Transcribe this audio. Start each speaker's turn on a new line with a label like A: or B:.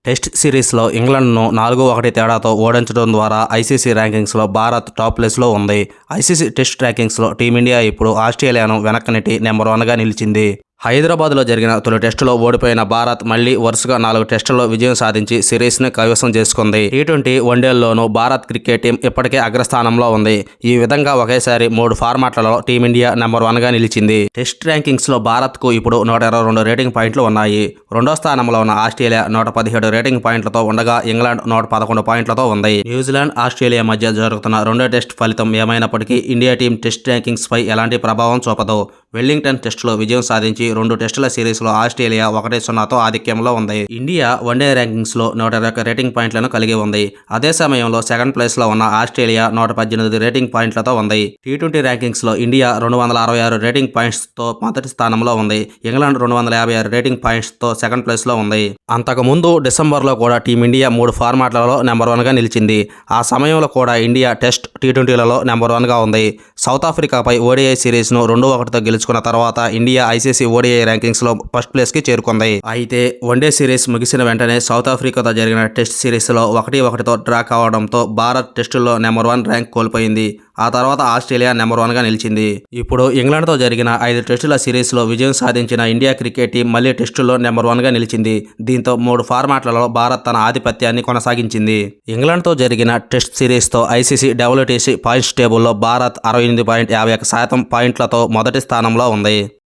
A: Test సిరీస్లో ఇంగ్లాండ్ను 4-1 తేడాతో ఓడించడం ద్వారా ఐసీసీ ర్యాంకింగ్స్లో భారత్ టాప్ ప్లేస్లో ఉంది. ఐసీసీ టెస్ట్ ర్యాంకింగ్స్లో టీమిండియా ఇప్పుడు ఆస్ట్రేలియాను వెనక్కనెట్టి నెంబర్ 1గా నిలిచింది. హైదరాబాద్లో జరిగిన తొలి టెస్టులో ఓడిపోయిన భారత్ మళ్లీ వరుసగా 4 టెస్టుల్లో విజయం సాధించి సిరీస్ను కైవసం చేసుకుంది. టీ20 వన్డేల్లోనూ భారత్ క్రికెట్ టీం ఇప్పటికే అగ్రస్థానంలో ఉంది. ఈ విధంగా ఒకేసారి 3 ఫార్మాట్లలో టీమిండియా నెంబర్ 1గా నిలిచింది. టెస్ట్ ర్యాంకింగ్స్లో భారత్కు ఇప్పుడు 122 రేటింగ్ పాయింట్లు ఉన్నాయి. రెండో స్థానంలో ఉన్న ఆస్ట్రేలియా 117 రేటింగ్ పాయింట్లతో ఉండగా ఇంగ్లాండ్ 111 పాయింట్లతో ఉంది. న్యూజిలాండ్, ఆస్ట్రేలియా మధ్య జరుగుతున్న రెండో టెస్ట్ ఫలితం ఏమైనప్పటికీ ఇండియా టీం టెస్ట్ ర్యాంకింగ్స్పై ఎలాంటి ప్రభావం చూపదు. వెల్లింగ్టన్ టెస్టులో విజయం సాధించి 2 టెస్టుల సిరీస్లో ఆస్ట్రేలియా 1-0తో ఆధిక్యంలో ఉంది. ఇండియా వన్డే ర్యాంకింగ్స్లో 121 రేటింగ్ పాయింట్లను కలిగి ఉంది. అదే సమయంలో సెకండ్ ప్లేస్లో ఉన్న ఆస్ట్రేలియా 118 రేటింగ్ పాయింట్లతో ఉంది. టీ20 ర్యాంకింగ్స్లో ఇండియా 266 రేటింగ్ పాయింట్స్తో మొదటి స్థానంలో ఉంది. ఇంగ్లాండ్ 256 రేటింగ్ పాయింట్స్తో సెకండ్ ప్లేస్లో ఉంది. అంతకుముందు డిసెంబర్లో కూడా టీమిండియా 3 ఫార్మాట్లలో నెంబర్ 1గా నిలిచింది. ఆ సమయంలో కూడా ఇండియా టెస్ట్, టీ20లలో నెంబర్ 1గా ఉంది. సౌత్ ఆఫ్రికాపై ఓడిఐ సిరీస్ను 2-1తో గెలుచుకున్న తర్వాత ఇండియా ఐసీసీ ఓడిఐ ర్యాంకింగ్స్లో ఫస్ట్ ప్లేస్కి చేరుకుంది. అయితే వన్డే సిరీస్ ముగిసిన వెంటనే సౌత్ ఆఫ్రికాతో జరిగిన టెస్ట్ సిరీస్లో 1-1తో డ్రా కావడంతో భారత్ టెస్టుల్లో నెంబర్ 1 ర్యాంక్ కోల్పోయింది. ఆ తర్వాత ఆస్ట్రేలియా నెంబర్ 1గా నిలిచింది. ఇప్పుడు ఇంగ్లాండ్తో జరిగిన 5 టెస్టుల సిరీస్లో విజయం సాధించిన ఇండియా క్రికెట్ టీం మళ్లీ టెస్టుల్లో నెంబర్ 1గా నిలిచింది. దీంతో 3 ఫార్మాట్లలో భారత్ తన ఆధిపత్యాన్ని కొనసాగించింది. ఇంగ్లాండ్తో జరిగిన టెస్ట్ సిరీస్తో ఐసీసీ WTC పాయింట్స్ టేబుల్లో భారత్ 68.51% పాయింట్లతో మొదటి స్థానంలో ఉంది.